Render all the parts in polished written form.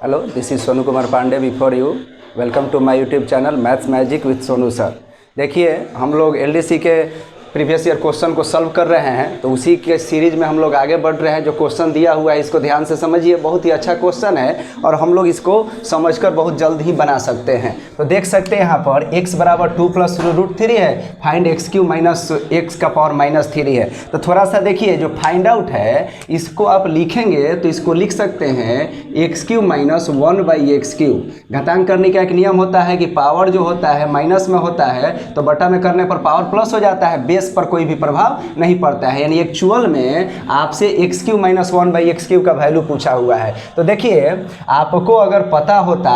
Hello, this is Sonu Kumar Pandey before you. Welcome to my YouTube channel maths magic with Sonu sir. देखिए, हम लोग LDC के previous year question को solve कर रहे हैं, तो उसी के सीरीज में हम लोग आगे बढ़ रहे हैं। जो क्वेश्चन दिया हुआ है इसको ध्यान से समझिए, बहुत ही अच्छा क्वेश्चन है और हम लोग इसको समझकर बहुत जल्द ही बना सकते हैं। तो देख सकते हैं यहाँ पर x बराबर 2 प्लस रूट 3 है, find x Q minus x का पावर माइनस 3 है। तो थोड़ा सा देखिए, जो फाइंड आउट है इसको आप लिखेंगे तो इसको लिख सकते हैं एक्स क्यू माइनस 1/x3। घटांक करने का एक नियम होता है कि पावर जो होता है माइनस में होता है तो बटा में करने पर पावर प्लस हो जाता है, बेस पर कोई भी प्रभाव नहीं पड़ता है। यानी एक्चुअल में आपसे एक्स क्यू माइनस 1/x3 का वैल्यू पूछा हुआ है। तो देखिए, आपको अगर पता होता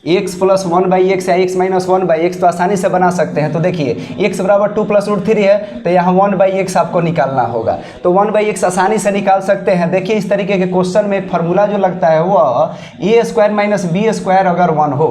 x प्लस 1/x या x माइनस 1/x तो आसानी से बना सकते हैं। तो देखिए, x बराबर 2 प्लस रूट 3 है तो यहाँ 1/x आपको निकालना होगा, तो 1/x आसानी से निकाल सकते हैं। देखिए, इस तरीके के क्वेश्चन में एक फार्मूला जो लगता है वह a² माइनस b² अगर 1 हो,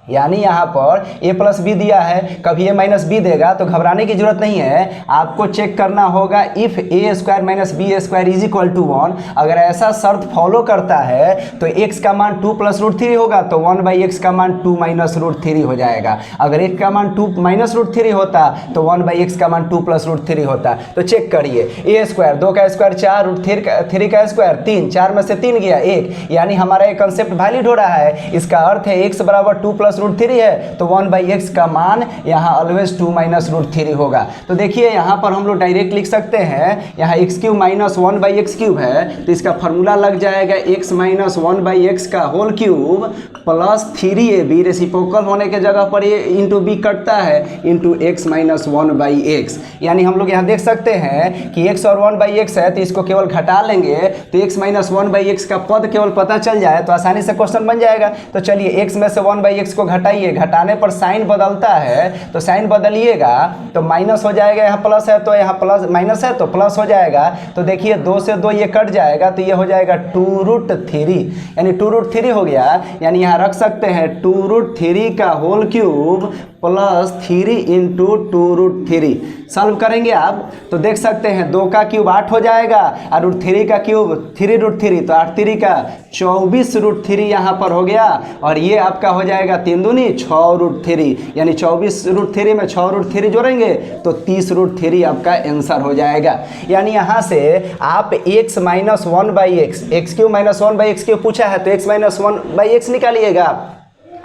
यानी यहाँ पर a प्लस बी दिया है, कभी a माइनस बी देगा तो घबराने की जरूरत नहीं है। आपको चेक करना होगा if a² minus b² is equal to 1। अगर ऐसा शर्त फॉलो करता है तो x का मान 2 प्लस रूट 3 होगा, तो 1/x का मान 2 माइनस रूट 3 हो जाएगा। अगर x का मान 2 माइनस रूट 3 होता तो 1/x का मान 2 प्लस रूट 3 होता। तो चेक करिए, a² 2 का स्क्वायर 4, रूट 3 का स्क्वायर 3, 4 में से 3 गया 1, यानी हमारा ये कंसेप्ट वैलिड हो रहा है। इसका अर्थ है x बराबर 2 प्लस रूट 3 है तो 1/x का मान यहाँ ऑलवेज 2 माइनस रूट 3 होगा। तो देखिए, यहाँ पर हम लोग डायरेक्ट लिख सकते हैं, यहाँ एक्स क्यूब माइनस 1/x³ है तो इसका फार्मूला लग जाएगा x माइनस 1/x का whole cube plus 3ab, reciprocal होने के जगह पर ये इंटू बी कटता है, इंटू x माइनस 1/x। यानी हम लोग यहाँ देख सकते हैं कि x और 1/x है तो इसको केवल घटा लेंगे तो x माइनस 1/x का पद केवल पता चल जाए तो आसानी से क्वेश्चन बन जाएगा। तो चलिए, x में से 1/x को घटाइए, घटाने पर साइन बदलता है तो साइन बदलिएगा तो माइनस हो जाएगा, यहाँ प्लस है तो यहाँ प्लस, माइनस है तो प्लस हो जाएगा। तो देखिए, 2 से 2 ये कट जाएगा तो ये हो जाएगा 2√3, यानी 2√3 हो गया। यानी यहाँ रख सकते हैं 2√3 का whole cube plus 3 into 2√3। Solve करेंगे आप तो देख सकते हैं 2 का क्यूब 8 हो जाएगा और रूट 3 का क्यूब 3√3, तो 8 3 का 24√3 यहाँ पर हो गया। और ये आपका हो जाएगा 3 दूनी 6√3, यानी 24√3 में 6√3 जोड़ेंगे तो 30√3 आपका आंसर हो जाएगा। यानी यहाँ से आप x minus 1/x, x³ minus 1/x³ पूछा है तो x माइनस 1/x निकालिएगा।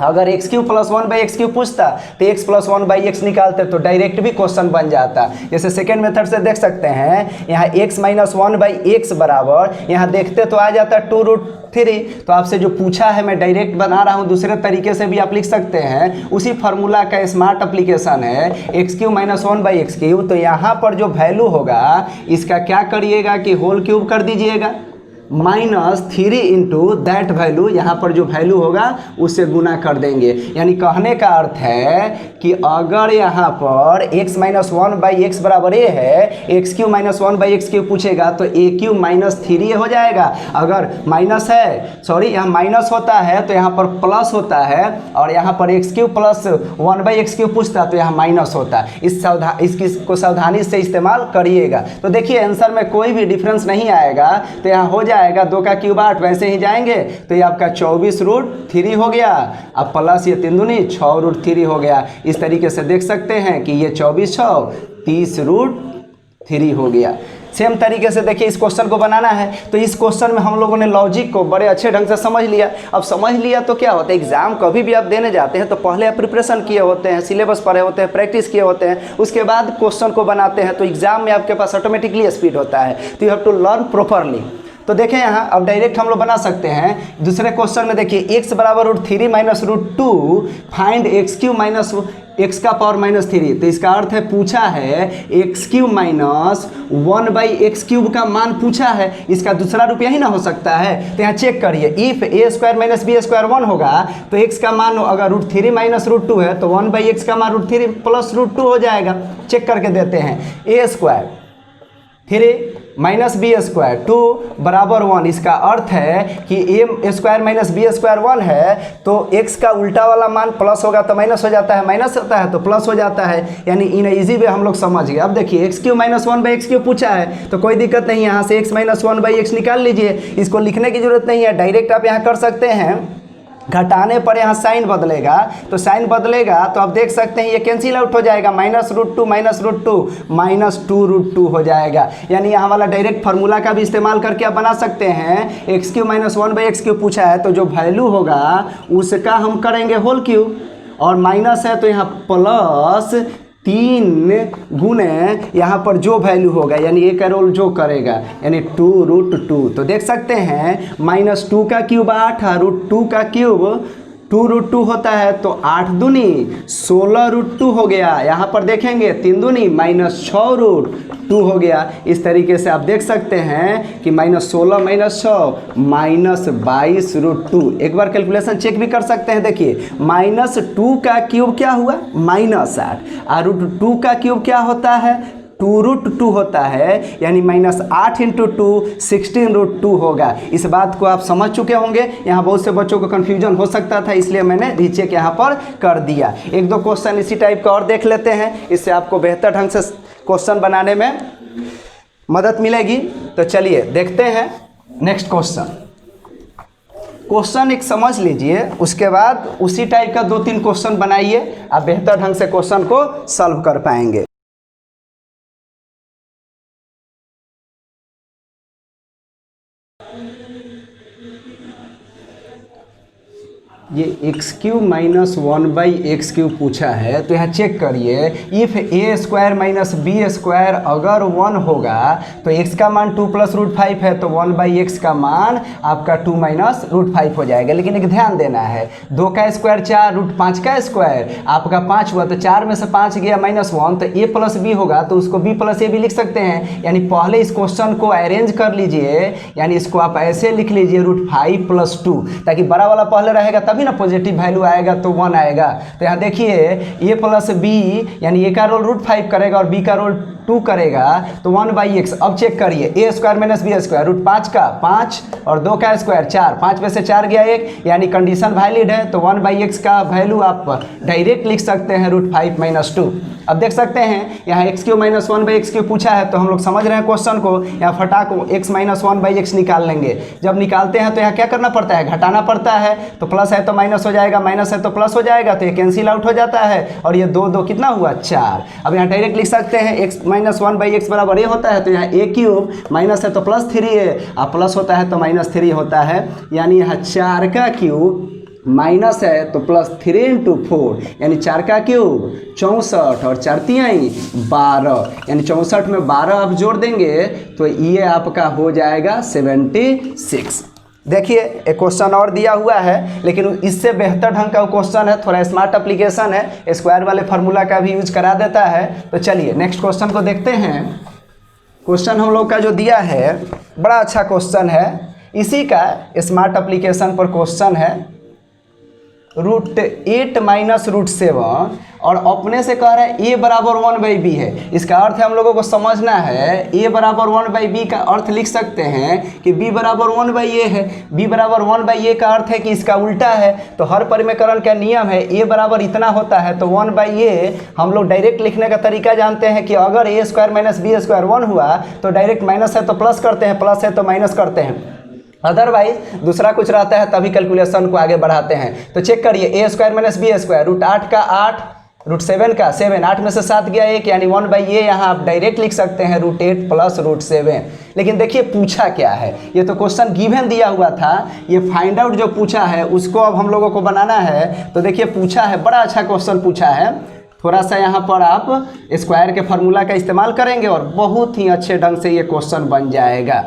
अगर x³ प्लस 1/x³ पूछता तो x प्लस 1/x निकालते तो डायरेक्ट भी क्वेश्चन बन जाता। जैसे सेकेंड मेथड से देख सकते हैं, यहाँ x माइनस 1/x बराबर, यहाँ देखते तो आ जाता 2√3। तो आपसे जो पूछा है मैं डायरेक्ट बना रहा हूँ, दूसरे तरीके से भी आप लिख सकते हैं। उसी फार्मूला का स्मार्ट एप्लीकेशन है x³ माइनस 1/x³। तो यहाँ पर जो वैल्यू होगा इसका क्या करिएगा कि होल क्यूब कर दीजिएगा, माइनस 3 इंटू दैट वैल्यू, यहाँ पर जो वैल्यू होगा उससे गुना कर देंगे। यानी कहने का अर्थ है कि अगर यहाँ पर x माइनस 1/x बराबर a है, x³ माइनस 1/x³ पूछेगा तो a³ माइनस 3a हो जाएगा। अगर माइनस है, सॉरी यहाँ माइनस होता है तो यहाँ पर प्लस होता है, और यहाँ पर x³ प्लस 1/x³ पूछता तो यहाँ माइनस होता। इसको सावधानी से इस्तेमाल करिएगा। तो देखिए, आंसर में कोई भी डिफरेंस नहीं आएगा, तो यहाँ हो जाएगा 2 का क्यूब 8, वैसे ही जाएंगे तो ये आपका 24√3 हो गया। अब प्लस ये 3 दूनी 6√3 हो गया। इस तरीके से देख सकते हैं कि ये 24 6 30√3 हो गया। सेम तरीके से देखिए, इस क्वेश्चन को बनाना है तो इस क्वेश्चन में हम लोगों ने लॉजिक को बड़े अच्छे ढंग से समझ लिया। अब समझ लिया तो क्या होता है, एग्जाम कभी भी आप देने जाते हैं तो पहले आप प्रिपरेशन किए होते हैं, सिलेबस पढ़े होते हैं, प्रैक्टिस किए होते हैं, उसके बाद क्वेश्चन को बनाते हैं तो एग्जाम में आपके पास ऑटोमेटिकली स्पीड होता है। तो you have to learn properly. तो देखें, यहाँ अब डायरेक्ट हम लोग बना सकते हैं। दूसरे क्वेश्चन में देखिए, x बराबर √3 minus √2, find x³ minus x का पावर माइनस 3। तो इसका अर्थ है पूछा है x³ माइनस 1/x³ का मान पूछा है, इसका दूसरा रूप यही ना हो सकता है। तो यहाँ चेक करिए, इफ a² माइनस b² 1 होगा तो x का मान अगर √3 माइनस √2 है तो 1/x का मान √3 प्लस √2 हो जाएगा। चेक करके देते हैं, a² 3 माइनस b² 2 बराबर 1। इसका अर्थ है कि a² माइनस b² 1 है तो x का उल्टा वाला मान प्लस होगा तो माइनस हो जाता है, माइनस होता है तो प्लस हो जाता है। यानी इन इजी वे हम लोग समझ गए। अब देखिए, x³ माइनस 1/x³ पूछा है तो कोई दिक्कत नहीं, यहाँ से x माइनस 1/x निकाल लीजिए। इसको लिखने की जरूरत नहीं है, डायरेक्ट आप यहाँ कर सकते हैं। घटाने पर यहाँ साइन बदलेगा, तो साइन बदलेगा तो आप देख सकते हैं ये कैंसिल आउट हो जाएगा, -√2 -√2 हो जाएगा। यानी यहाँ वाला डायरेक्ट फार्मूला का भी इस्तेमाल करके आप बना सकते हैं। x³ - 1/x³ पूछा है तो जो वैल्यू होगा उसका हम करेंगे होल क्यूब, और माइनस है तो यहाँ प्लस 3 गुने यहाँ पर जो वैल्यू होगा यानी एक रोल जो करेगा यानी 2√2। तो देख सकते हैं -2 का क्यूब 8 √2 का क्यूब 2√2 होता है, तो 8 दूनी 16√2 हो गया। यहाँ पर देखेंगे 3 दूनी -6√2 हो गया। इस तरीके से आप देख सकते हैं कि -16 - 6 -22√2। एक बार कैलकुलेशन चेक भी कर सकते हैं। देखिए -2 का क्यूब क्या हुआ -8 और √2 का क्यूब क्या होता है 2√2 होता है, यानी -8 × 2 16√2 होगा। इस बात को आप समझ चुके होंगे। यहाँ बहुत से बच्चों को कन्फ्यूजन हो सकता था, इसलिए मैंने रीचेक यहाँ पर कर दिया। एक दो क्वेश्चन इसी टाइप का और देख लेते हैं, इससे आपको बेहतर ढंग से क्वेश्चन बनाने में मदद मिलेगी। तो चलिए देखते हैं नेक्स्ट क्वेश्चन एक समझ लीजिए, उसके बाद उसी टाइप का 2-3 क्वेश्चन बनाइए, आप बेहतर ढंग से क्वेश्चन को सॉल्व कर पाएंगे। ये x³ - 1/x³ पूछा है, तो यहाँ चेक करिए इफ़ a² - b² अगर 1 होगा तो x का मान 2 + √5 है, तो 1/x का मान आपका 2 - √5 हो जाएगा। लेकिन एक ध्यान देना है, 2 का स्क्वायर 4 √5 का स्क्वायर आपका 5 हुआ, तो 4 में से 5 गया -1, तो a + b होगा तो उसको b + a भी लिख सकते हैं। यानी पहले इस क्वेश्चन को अरेंज कर लीजिए, यानी इसको आप ऐसे लिख लीजिए √5 + 2, ताकि बड़ा वाला पहले रहेगा तभी ना पॉजिटिव वैल्यू आएगा तो 1 आएगा। तो यहाँ देखिए a + b यानी a का रोल √5 करेगा और b का रोल 2 करेगा, तो 1/x। अब चेक करिए a² - b² √5 का 5 और 2 का स्क्वायर 4, 5 में से 4 गया 1, यानी कंडीशन वैलिड है। तो 1/x का वैल्यू आप डायरेक्ट लिख सकते हैं √5 - 2। अब देख सकते हैं यहाँ x³ - 1/x³ पूछा है, तो हम लोग समझ रहे हैं क्वेश्चन को। यहाँ फटाक x - 1/x निकाल लेंगे। जब निकालते हैं तो यहाँ क्या करना पड़ता है, घटाना पड़ता है। तो प्लस है तो माइनस हो जाएगा, माइनस है तो प्लस हो जाएगा, तो ये कैंसिल आउट हो जाता है, और ये 2 कितना हुआ 4। अब यहाँ डायरेक्ट लिख सकते हैं x - 1/x बराबर ये होता है, तो यहाँ a³ माइनस है तो +3 है, और प्लस होता है तो -3 होता है। यानी यहाँ 4 का क्यूब माइनस है तो +3 × 4, यानी 4 का क्यूब 64 और 4 तिहाई 12, यानी 64 में 12 आप जोड़ देंगे तो ये आपका हो जाएगा 76। देखिए एक क्वेश्चन और दिया हुआ है, लेकिन इससे बेहतर ढंग का क्वेश्चन है, थोड़ा स्मार्ट एप्लीकेशन है, स्क्वायर वाले फार्मूला का भी यूज करा देता है। तो चलिए नेक्स्ट क्वेश्चन को देखते हैं। क्वेश्चन हम लोग का जो दिया है बड़ा अच्छा क्वेश्चन है, इसी का स्मार्ट एप्लीकेशन पर क्वेश्चन है। √8 - √7 और अपने से कह रहा है a बराबर 1/b है। इसका अर्थ है हम लोगों को समझना है, a बराबर 1/b का अर्थ लिख सकते हैं कि b बराबर 1/a है। b बराबर 1/a का अर्थ है कि इसका उल्टा है। तो हर परिमेयकरण का नियम है a बराबर इतना होता है, तो 1/a हम लोग डायरेक्ट लिखने का तरीका जानते हैं कि अगर a² - b² 1 हुआ तो डायरेक्ट माइनस है तो प्लस करते हैं, प्लस है तो माइनस करते हैं, अदरवाइज दूसरा कुछ रहता है तभी कैलकुलेशन को आगे बढ़ाते हैं। तो चेक करिए a² - b² √8 का 8 √7 का 7, 8 में से 7 गया 1, यानी 1/a यहाँ आप डायरेक्ट लिख सकते हैं √8 + √7। लेकिन देखिए पूछा क्या है, ये तो क्वेश्चन गिवन दिया हुआ था, ये फाइंड आउट जो पूछा है उसको अब हम लोगों को बनाना है। तो देखिए पूछा है, बड़ा अच्छा क्वेश्चन पूछा है। थोड़ा सा यहाँ पर आप स्क्वायर के फार्मूला का इस्तेमाल करेंगे और बहुत ही अच्छे ढंग से ये क्वेश्चन बन जाएगा।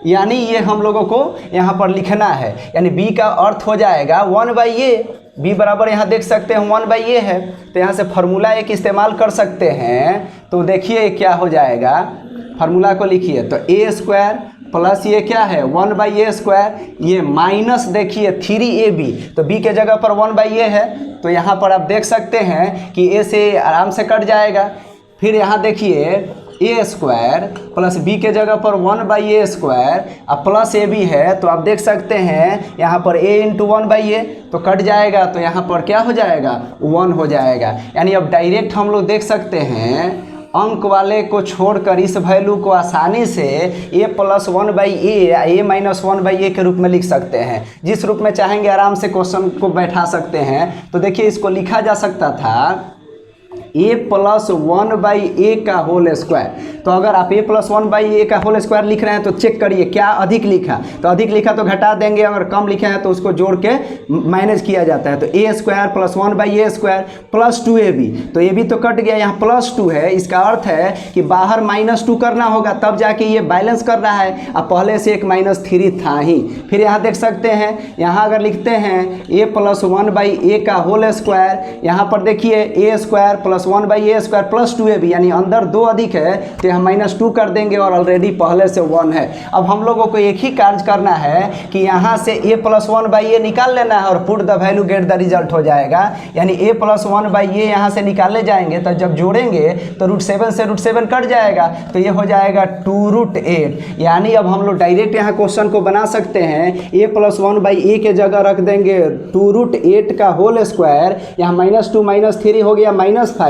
यानी ये हम लोगों को यहाँ पर लिखना है, यानी b का अर्थ हो जाएगा 1/a। b बराबर यहाँ देख सकते हैं 1/a है, तो यहाँ से फार्मूला एक इस्तेमाल कर सकते हैं। तो देखिए क्या हो जाएगा, फार्मूला को लिखिए तो a² प्लस ये क्या है 1/a², ये माइनस देखिए 3ab, तो b के जगह पर 1/a है, तो यहाँ पर आप देख सकते हैं कि a से आराम से कट जाएगा। फिर यहाँ देखिए a² प्लस b के जगह पर 1/a² अब प्लस ab है, तो आप देख सकते हैं यहाँ पर a × 1/a तो कट जाएगा, तो यहाँ पर क्या हो जाएगा 1 हो जाएगा। यानी अब डायरेक्ट हम लोग देख सकते हैं अंक वाले को छोड़कर इस वैल्यू को आसानी से a प्लस 1/a या a माइनस 1/a के रूप में लिख सकते हैं। जिस रूप में चाहेंगे आराम से क्वेश्चन को बैठा सकते हैं। तो देखिए इसको लिखा जा सकता था a प्लस 1/a का होल स्क्वायर। तो अगर आप a प्लस 1/a का होल स्क्वायर लिख रहे हैं तो चेक करिए क्या अधिक लिखा, तो अधिक लिखा तो घटा देंगे, अगर कम लिखे हैं तो उसको जोड़ के मैनेज किया जाता है। तो a square plus 1/a square plus 2ab, तो ab तो कट गया, यहाँ प्लस 2 है। इसका अर्थ है कि बाहर -2 करना होगा तब जाके ये बैलेंस कर रहा है। अब पहले से एक -3 था ही। फिर यहाँ देख सकते हैं, यहाँ अगर लिखते हैं a प्लस 1/a का होल स्क्वायर, यहाँ पर देखिए a square plus 1/a square plus 2ab, यानी अंदर 2 अधिक है तो यहाँ -2 कर देंगे और ऑलरेडी पहले से 1 है। अब हम लोगों को एक ही कार्य करना है कि यहाँ से a प्लस 1/a निकाल लेना है और put the value get the result हो जाएगा। यानी a प्लस 1/a यहाँ से निकाले जाएंगे तो जब जोड़ेंगे तो √7 से √7 कट जाएगा, तो ये हो जाएगा 2√8। यानी अब हम लोग डायरेक्ट यहाँ क्वेश्चन को बना सकते हैं, a प्लस 1/a के जगह रख देंगे 2√8 का होल स्क्वायर, यहाँ -2 -3 हो गया -5,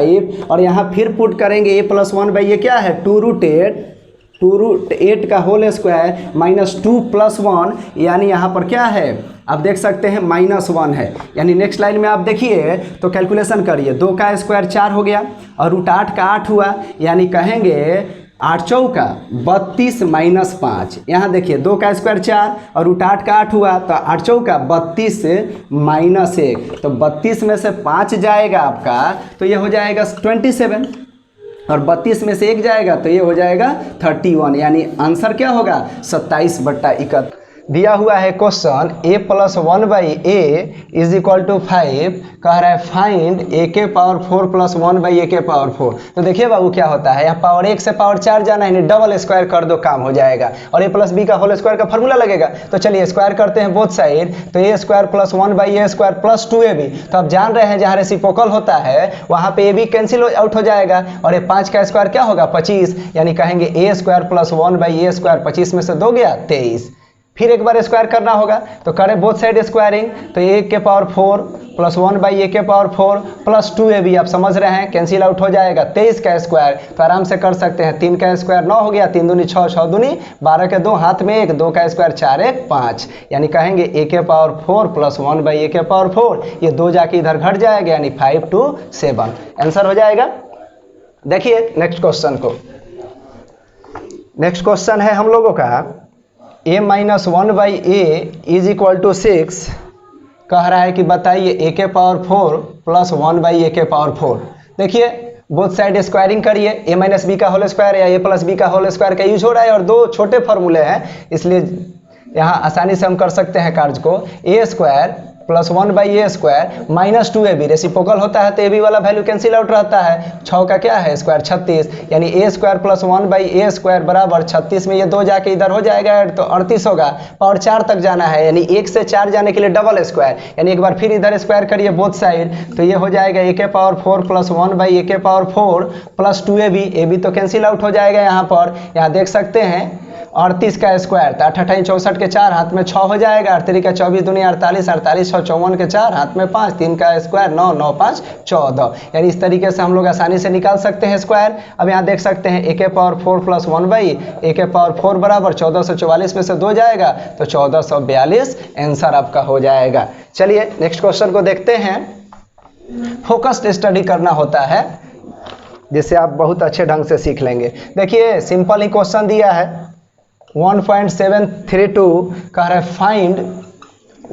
और यहाँ फिर पुट करेंगे a प्लस 1/a क्या है 2√8 का होल स्क्वायर -2 + 1, यानी यहाँ पर क्या है आप देख सकते हैं -1 है। यानी नेक्स्ट लाइन में आप देखिए तो कैलकुलेशन करिए, 2 का स्क्वायर 4 हो गया और √8 का 8 हुआ, यानी कहेंगे 8 चौका 32 - 5। यहाँ देखिए 2 का स्क्वायर 4 और √8 का 8 हुआ, तो 8 चौका 32 - 1, तो 32 में से 5 जाएगा आपका तो ये हो जाएगा 27, और 32 में से 1 जाएगा तो ये हो जाएगा 31। यानी आंसर क्या होगा 27/71। दिया हुआ है question a plus 1/a is equal to 5, कह रहा है फाइंड a के पावर 4 प्लस 1/a के पावर 4। तो देखिए बाबू क्या होता है, यहाँ पावर 1 से पावर 4 जाना है, डबल स्क्वायर कर दो काम हो जाएगा, और a प्लस b का होल स्क्वायर का फॉर्मूला लगेगा। तो चलिए स्क्वायर करते हैं बोथ साइड, तो a square plus 1/a square plus 2ab। तो आप जान रहे हैं जहाँ रेसिप्रोकल होता है वहाँ पे ab कैंसिल आउट हो जाएगा, और ये 5 का स्क्वायर क्या होगा 25, यानी कहेंगे a square plus 1/a square, 25 में से 2 गया 23। फिर एक बार स्क्वायर करना होगा, तो करें बोथ साइड स्क्वायरिंग, तो a के पावर 4 प्लस 1/a के पावर 4 प्लस 2ab, आप समझ रहे हैं कैंसिल आउट हो जाएगा। 23 का स्क्वायर तो आराम से कर सकते हैं, 3 का स्क्वायर 9 हो गया, 3 दूनी 6, 6 दूनी 12 के 2 हाथ में 1, 2 का स्क्वायर 4 1 5, यानी कहेंगे a के पावर 4 प्लस 1/a के पावर 4, ये 2 जाके इधर घट जाएगा, यानी 5 to 7 आंसर हो जाएगा। देखिए नेक्स्ट क्वेश्चन को, नेक्स्ट क्वेश्चन है हम लोगों का a minus 1/a is equal to 6, कह रहा है कि बताइए a के पावर 4 प्लस 1/a के पावर 4। देखिए बोथ साइड स्क्वायरिंग करिए, a माइनस बी का होल स्क्वायर या a प्लस बी का होल स्क्वायर का यूज हो रहा है, और 2 छोटे फॉर्मूले हैं इसलिए यहाँ आसानी से हम कर सकते हैं कार्य को। a square plus 1/a square minus 2ab, reciprocal होता है तो ab वाला वैल्यू कैंसिल आउट रहता है, 6 का क्या है स्क्वायर 36, यानी a square plus 1/a square बराबर 36 में ये 2 जाके इधर हो जाएगा तो 38 होगा, पावर 4 तक जाना है, यानी 1 से 4 जाने के लिए डबल स्क्वायर, यानी एक बार फिर इधर स्क्वायर करिए बोथ साइड, तो ये हो जाएगा a के पावर 4 प्लस 1/a के पावर 4 प्लस 2ab तो कैंसिल आउट हो जाएगा। यहाँ पर यहाँ देख सकते हैं 38 का स्क्वायर, तो 8 8 64 के 4 हाथ में 6 हो जाएगा, 8 3 का 24 दूनी 48, 48 6 54 के 4 हाथ में 5, 3 का स्क्वायर 9 9 5 14, यानी इस तरीके से हम लोग आसानी से निकाल सकते हैं स्क्वायर। अब यहाँ देख सकते हैं a के पावर 4 प्लस 1/a के पावर 4 बराबर 1444 में से 2 जाएगा तो 1442 आंसर आपका हो जाएगा। चलिए नेक्स्ट क्वेश्चन को देखते हैं। फोकस्ड स्टडी करना होता है जिससे आप बहुत अच्छे ढंग से सीख लेंगे। देखिए सिंपल ही क्वेश्चन दिया है 1.732, कह रहा है फाइंड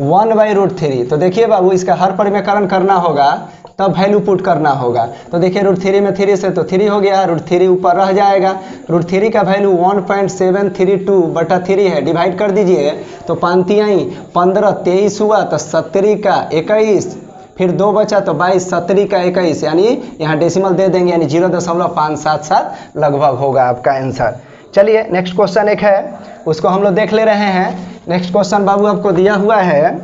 1/√3। तो देखिए बाबू इसका हर परिमेयकरण करना होगा तब वैल्यू पुट करना होगा। तो देखिए √3 में 3 से तो 3 हो गया, √3 ऊपर रह जाएगा, √3 का वैल्यू 1.732/3 है, डिवाइड कर दीजिए तो 5 3 15 23 हुआ, तो 70 का 21, फिर 2 बचा तो 22, 70 का 21, यानी यहाँ डेसिमल दे देंगे, यानी 0.577 लगभग होगा आपका आंसर। चलिए नेक्स्ट क्वेश्चन एक है उसको हम लोग देख ले रहे हैं। नेक्स्ट क्वेश्चन बाबू आपको दिया हुआ है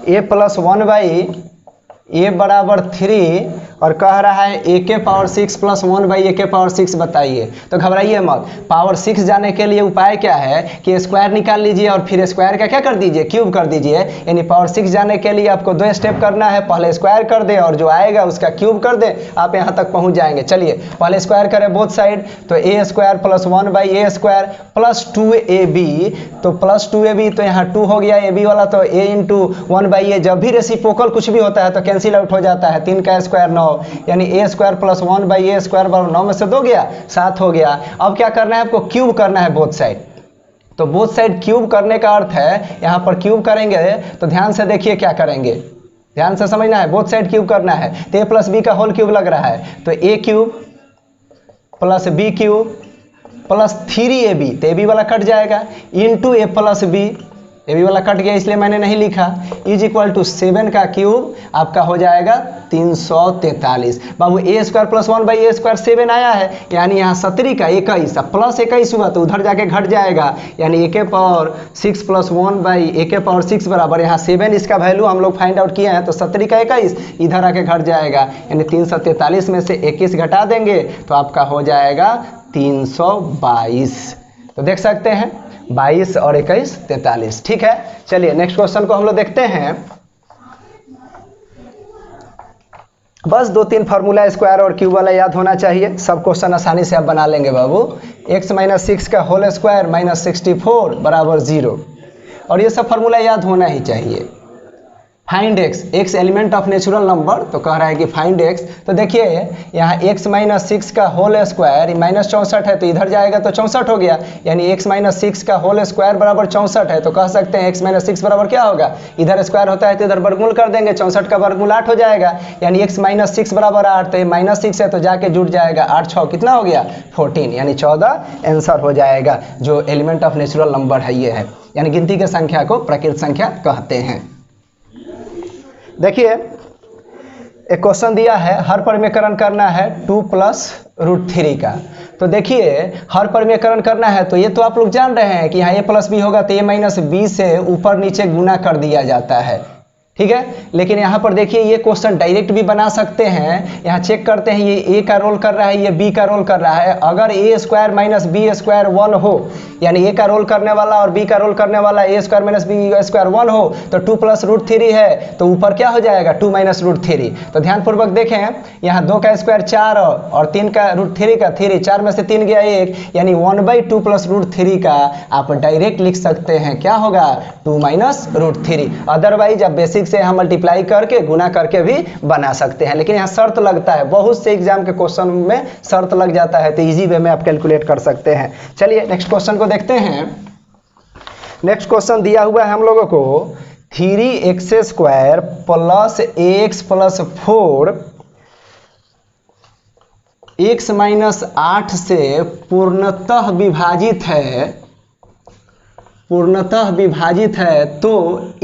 a प्लस 1/a बराबर 3 और कह रहा है ए के पावर 6 प्लस 1 बाई ए के पावर 6 बताइए। तो घबराइए मत, पावर 6 जाने के लिए उपाय क्या है कि स्क्वायर निकाल लीजिए और फिर स्क्वायर का क्या कर दीजिए, क्यूब कर दीजिए। यानी पावर 6 जाने के लिए आपको 2 स्टेप करना है, पहले स्क्वायर कर दे और जो आएगा उसका क्यूब कर दे, आप यहाँ तक पहुँच जाएंगे। चलिए पहले स्क्वायर करें बोथ साइड, तो A square plus 1 by A square plus 2ab, तो प्लस 2ab तो यहाँ 2 हो गया, ए बी वाला तो a इंटू 1 बाई ए, जब भी रेसिप्रोकल कुछ भी होता है तो कैंसिल आउट हो जाता है, 3 का स्क्वायर 9, यानी A square plus 1 by A square बराबर 9 में से 2 गया 7 हो गया। अब क्या करना है आपको, क्यूब करना है बोथ साइड। तो बोथ साइड क्यूब करने का अर्थ है यहाँ पर क्यूब करेंगे तो ध्यान से देखिए क्या करेंगे, ध्यान से समझना है, बोथ साइड क्यूब करना है। तो ए प्लस बी का होल क्यूब लग रहा है, तो A cube plus B cube plus 3ab, तो ए बी वाला कट जाएगा, into A plus B, A B वाला कट गया इसलिए मैंने नहीं लिखा, इज इक्वल टू 7 का क्यूब आपका हो जाएगा 343। बाबू A square plus 1 by A square 7 आया है, यानी यहाँ 17 का 21, अब प्लस 21 हुआ तो उधर जाके घट जाएगा, यानी ए के पावर 6 प्लस 1 बाई ए के पावर 6 बराबर यहाँ 7 इसका वैल्यू हम लोग फाइंड आउट किए हैं, तो 17 का 21 इधर आके घट जाएगा, यानी 343 में से 21 घटा देंगे तो आपका हो जाएगा 322। तो देख सकते हैं 22 और 21 43। ठीक है, चलिए नेक्स्ट क्वेश्चन को हम लोग देखते हैं। बस 2-3 फार्मूला स्क्वायर और क्यूब वाला याद होना चाहिए, सब क्वेश्चन आसानी से आप बना लेंगे बाबू। x माइनस 6 का होल स्क्वायर माइनस 64 बराबर 0, और ये सब फार्मूला याद होना ही चाहिए। Find x element of natural number, तो कह रहा है कि फाइंड x, तो देखिए यहाँ x माइनस 6 का होल स्क्वायर माइनस 64 है, तो इधर जाएगा तो 64 हो गया, यानी x माइनस 6 का होल स्क्वायर बराबर 64 है, तो कह सकते हैं x माइनस 6 बराबर क्या होगा, इधर स्क्वायर होता है तो इधर वर्गमूल कर देंगे, 64 का वर्गमूल 8 हो जाएगा, यानी x माइनस 6 बराबर 8, तो माइनस 6 है तो जाके जुड़ जाएगा, 8 6 कितना हो गया 14, यानी 14 आंसर हो जाएगा। जो एलिमेंट ऑफ नेचुरल नंबर है ये है, यानी गिनती की संख्या को प्रकृत संख्या कहते हैं। देखिए एक क्वेश्चन दिया है, हर परिमेयकरण करना है 2 प्लस रूट 3 का। तो देखिए हर परिमेयकरण करना है तो ये तो आप लोग जान रहे हैं कि यहाँ a प्लस बी होगा तो a माइनस बी से ऊपर नीचे गुना कर दिया जाता है, ठीक है। लेकिन यहाँ पर देखिए ये क्वेश्चन डायरेक्ट भी बना सकते हैं, यहाँ चेक करते हैं ये a का रोल कर रहा है, ये b का रोल कर रहा है। अगर a square minus B square 1 हो, यानी a का रोल करने वाला और b का रोल करने वाला a square minus B square 1 हो, तो 2 प्लस रूट 3 है, तो ऊपर क्या हो जाएगा 2 माइनस रूट 3। तो ध्यानपूर्वक देखें, यहाँ 2 का स्क्वायर 4 और 3 का रूट 3 का 3, 4 में से 3 गया 1, यानी 1/2 प्लस रूट 3 का आप डायरेक्ट लिख सकते हैं, क्या होगा 2 माइनस रूट 3। अदरवाइज आप बेसिक से हम मल्टीप्लाई करके गुना करके भी बना सकते हैं, लेकिन यहाँ शर्त लगता है, बहुत से एग्जाम के क्वेश्चन में शर्त लग जाता है, तो इजी वे में आप कैलकुलेट कर सकते हैं। चलिए नेक्स्ट क्वेश्चन को देखते हैं। नेक्स्ट क्वेश्चन दिया हुआ है हम लोगों को 3x² plus ax plus 4 x minus 8 से पूर्णतः विभाजित है तो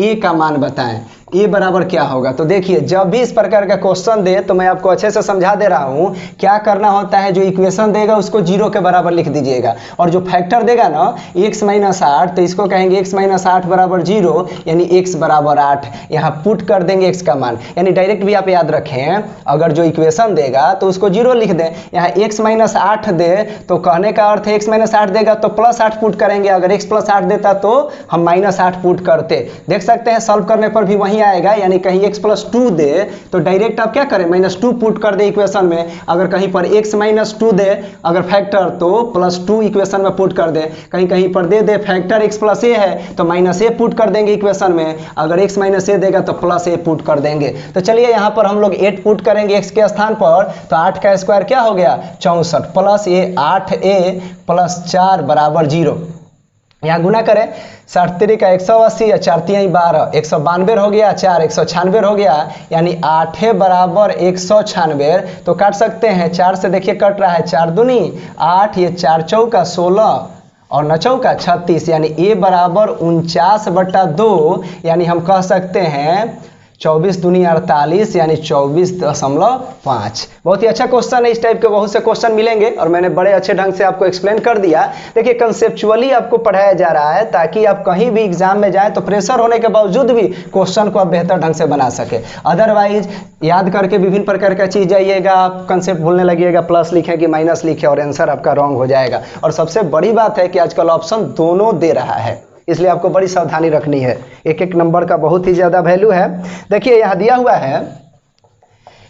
a का मान बताएं। ए बराबर क्या होगा, तो देखिए जब भी इस प्रकार का क्वेश्चन दे तो मैं आपको अच्छे से समझा दे रहा हूँ, क्या करना होता है, जो इक्वेशन देगा उसको 0 के बराबर लिख दीजिएगा, और जो फैक्टर देगा ना x माइनस 8, तो इसको कहेंगे x माइनस 8 बराबर 0, यानी x बराबर 8, यहाँ पुट कर देंगे x का मान। यानी डायरेक्ट भी आप याद रखें, अगर जो इक्वेशन देगा तो उसको 0 लिख दें, यहाँ x माइनस 8 दे तो कहने का अर्थ है x माइनस 8 देगा तो प्लस 8 पुट करेंगे, अगर x प्लस 8 देता तो हम माइनस 8 पुट करते। देख सकते हैं सॉल्व करने पर भी वही आएगा, यानी कहीं x प्लस 2 दे तो डायरेक्ट आप क्या करें माइनस 2 पुट कर दे इक्वेशन में, अगर कहीं पर x माइनस 2 दे अगर फैक्टर तो प्लस 2 इक्वेशन में पुट कर दे, कहीं पर दे फैक्टर x प्लस a है तो माइनस a पुट कर देंगे इक्वेशन में, अगर x माइनस a देगा तो प्लस a पुट कर देंगे। तो चलिए यहाँ पर हम लोग 8 पुट करेंगे x के स्थान पर, तो 8 का स्क्वायर क्या हो गया 64 प्लस a 8a प्लस 4 बराबर 0। यहाँ गुना करें 7 का 180 या 4 3 12, 192 हो गया, 4 196 हो गया, यानी 8 बराबर 196। तो काट सकते हैं 4 से, देखिए कट रहा है, 4 दूनी 8, ये 4 चौका 16 और 9 चौका 36, यानी a बराबर 49/2, यानी हम कह सकते हैं 24 दूनी 48 यानी 24.5। बहुत ही अच्छा क्वेश्चन है। इस टाइप के बहुत से क्वेश्चन मिलेंगे और मैंने बड़े अच्छे ढंग से आपको एक्सप्लेन कर दिया। देखिए कंसेप्चुअली आपको पढ़ाया जा रहा है ताकि आप कहीं भी एग्जाम में जाए तो प्रेशर होने के बावजूद भी क्वेश्चन को आप बेहतर ढंग से बना सके। अदरवाइज याद करके विभिन्न प्रकार का चीज जाइएगा, आप कंसेप्ट भूलने लगिएगा, प्लस लिखें कि माइनस लिखें और आंसर आपका रॉन्ग हो जाएगा। और सबसे बड़ी बात है कि आजकल ऑप्शन दोनों दे रहा है, इसलिए आपको बड़ी सावधानी रखनी है। एक एक नंबर का बहुत ही ज़्यादा वैल्यू है। देखिए यहाँ दिया हुआ है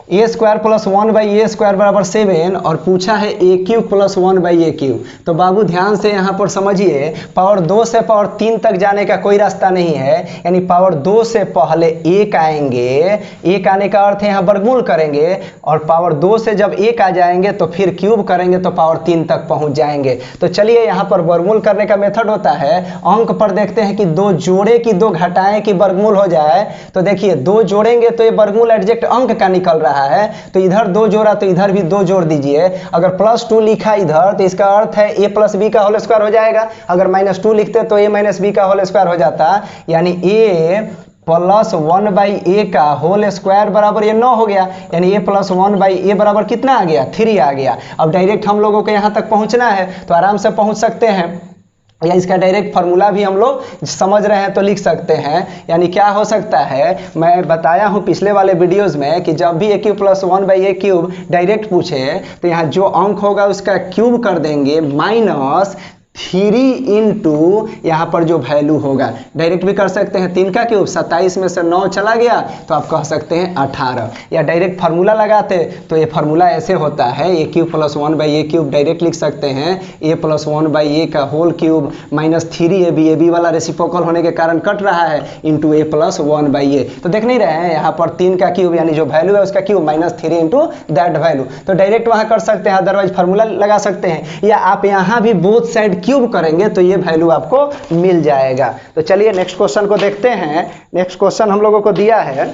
ए स्क्वायर प्लस 1/a² बराबर 7 और पूछा है a³ प्लस 1/a³। तो बाबू ध्यान से यहाँ पर समझिए, पावर 2 से पावर 3 तक जाने का कोई रास्ता नहीं है, यानी पावर 2 से पहले 1 आएंगे। 1 आने का अर्थ है यहाँ वर्गमूल करेंगे और पावर 2 से जब 1 आ जाएंगे तो फिर क्यूब करेंगे तो पावर 3 तक पहुँच जाएंगे। तो चलिए यहाँ पर वर्गमूल करने का मेथड होता है, अंक पर देखते हैं कि 2 जोड़े कि 2 घटाएं कि वर्गमूल हो जाए। तो देखिए 2 जोड़ेंगे तो ये वर्गमूल एग्जैक्ट अंक का निकल रहा है, तो इधर 2 जोड़ा तो इधर भी 2 जोड़ दीजिए। अगर +2 लिखा इधर तो इसका अर्थ है a + b का होल स्क्वायर हो जाएगा। अगर -2 लिखते तो a - b का होल स्क्वायर हो जाता, यानी a + 1/a का होल स्क्वायर बराबर ये 9 हो गया, यानी a + 1/a बराबर कितना आ गया, 3 आ गया। अब डायरेक्ट हम लोगों को यहाँ तक पहुँचना है तो आराम से पहुँच सकते हैं, या इसका डायरेक्ट फार्मूला भी हम लोग समझ रहे हैं तो लिख सकते हैं। यानी क्या हो सकता है, मैं बताया हूं पिछले वाले वीडियोस में कि जब भी a³ + 1/a³ डायरेक्ट पूछे तो यहाँ जो अंक होगा उसका क्यूब कर देंगे -3 इंटू यहाँ पर जो वैल्यू होगा। डायरेक्ट भी कर सकते हैं, 3 का क्यूब 27 में से 9 चला गया तो आप कह सकते हैं 18। या डायरेक्ट फार्मूला लगाते तो ये फार्मूला ऐसे होता है, a³ + 1/a³ डायरेक्ट लिख सकते हैं a + 1/a का होल क्यूब -3ab वाला रेसिप्रोकल होने के कारण कट रहा है इंटू a + 1/a। तो देख नहीं रहे हैं यहाँ पर 3 का क्यूब यानी जो वैल्यू है उसका क्यूब -3 इंटू दैट वैल्यू। तो डायरेक्ट वहाँ कर सकते हैं, अदरवाइज फार्मूला लगा सकते हैं, या आप यहाँ भी बोथ साइड क्यूब करेंगे तो ये वैल्यू आपको मिल जाएगा। तो चलिए नेक्स्ट क्वेश्चन को देखते हैं। नेक्स्ट क्वेश्चन हम लोगों को दिया है,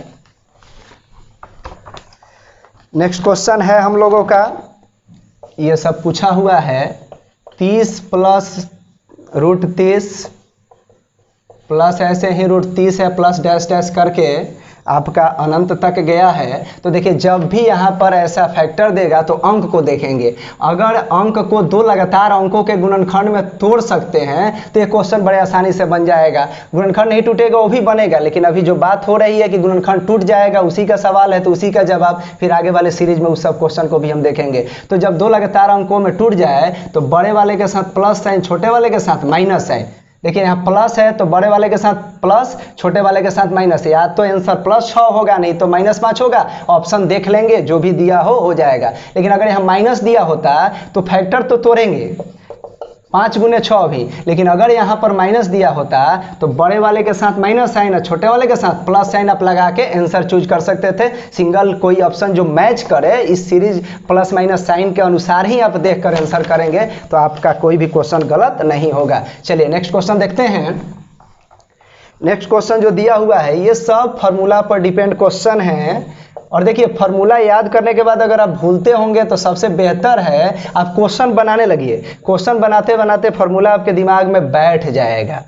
नेक्स्ट क्वेश्चन है हम लोगों का, ये सब पूछा हुआ है 30 + √30 प्लस ऐसे ही √30 है प्लस डैश डैश करके आपका अनंत तक गया है। तो देखिए जब भी यहाँ पर ऐसा फैक्टर देगा तो अंक को देखेंगे। अगर अंक को 2 लगातार अंकों के गुणनखंड में तोड़ सकते हैं तो ये क्वेश्चन बड़े आसानी से बन जाएगा। गुणनखंड नहीं टूटेगा वो भी बनेगा, लेकिन अभी जो बात हो रही है कि गुणनखंड टूट जाएगा उसी का सवाल है, तो उसी का जवाब फिर आगे वाले सीरीज में उस सब क्वेश्चन को भी हम देखेंगे। तो जब 2 लगातार अंकों में टूट जाए तो बड़े वाले के साथ प्लस साइन, छोटे वाले के साथ माइनस साइन। देखिए यहाँ प्लस है तो बड़े वाले के साथ प्लस, छोटे वाले के साथ माइनस। या तो आंसर +6 होगा नहीं तो -5 होगा, ऑप्शन देख लेंगे, जो भी दिया हो जाएगा। लेकिन अगर यहाँ माइनस दिया होता तो फैक्टर तो तोड़ेंगे 5 × 6 भी, लेकिन अगर यहाँ पर माइनस दिया होता तो बड़े वाले के साथ माइनस साइन और छोटे वाले के साथ प्लस साइन आप लगा के आंसर चूज कर सकते थे। सिंगल कोई ऑप्शन जो मैच करे इस सीरीज प्लस माइनस साइन के अनुसार ही आप देख कर आंसर करेंगे तो आपका कोई भी क्वेश्चन गलत नहीं होगा। चलिए नेक्स्ट क्वेश्चन देखते हैं। नेक्स्ट क्वेश्चन जो दिया हुआ है ये सब फार्मूला पर डिपेंड क्वेश्चन है। और देखिए फार्मूला याद करने के बाद अगर आप भूलते होंगे तो सबसे बेहतर है आप क्वेश्चन बनाने लगिए। क्वेश्चन बनाते बनाते फार्मूला आपके दिमाग में बैठ जाएगा,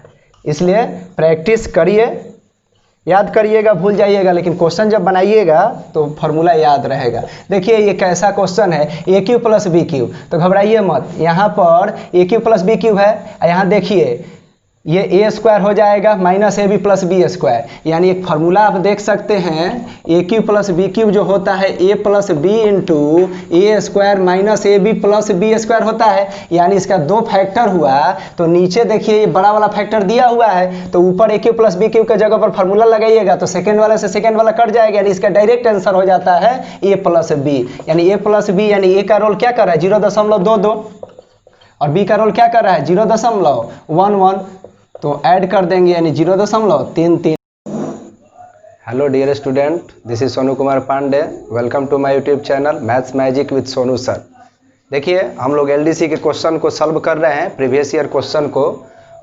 इसलिए प्रैक्टिस करिए, याद करिएगा, भूल जाइएगा, लेकिन क्वेश्चन जब बनाइएगा तो फार्मूला याद रहेगा। देखिए ये कैसा क्वेश्चन है, a³ + b³। तो घबराइए मत, यहाँ पर a³ + b³ है, यहाँ देखिए ये a² हो जाएगा -ab + b², यानी एक फार्मूला आप देख सकते हैं a³ + b³ जो होता है a + b × a² -ab + b² होता है। यानी इसका 2 फैक्टर हुआ तो नीचे देखिए ये बड़ा वाला फैक्टर दिया हुआ है तो ऊपर a³ + b³ के जगह पर फार्मूला लगाइएगा तो सेकेंड वाले से सेकेंड वाला कट जाएगा, यानी इसका डायरेक्ट आंसर हो जाता है a + b। यानी a + b यानी a का रोल क्या कर रहा है 0.22 और b का रोल क्या कर रहा है 0.11, तो ऐड कर देंगे यानी 0.33। Hello dear student, this is Sonu Kumar Pandey. Welcome to my YouTube channel maths magic with Sonu sir. देखिए हम लोग एलडीसी के क्वेश्चन को सॉल्व कर रहे हैं, प्रीवियस ईयर क्वेश्चन को।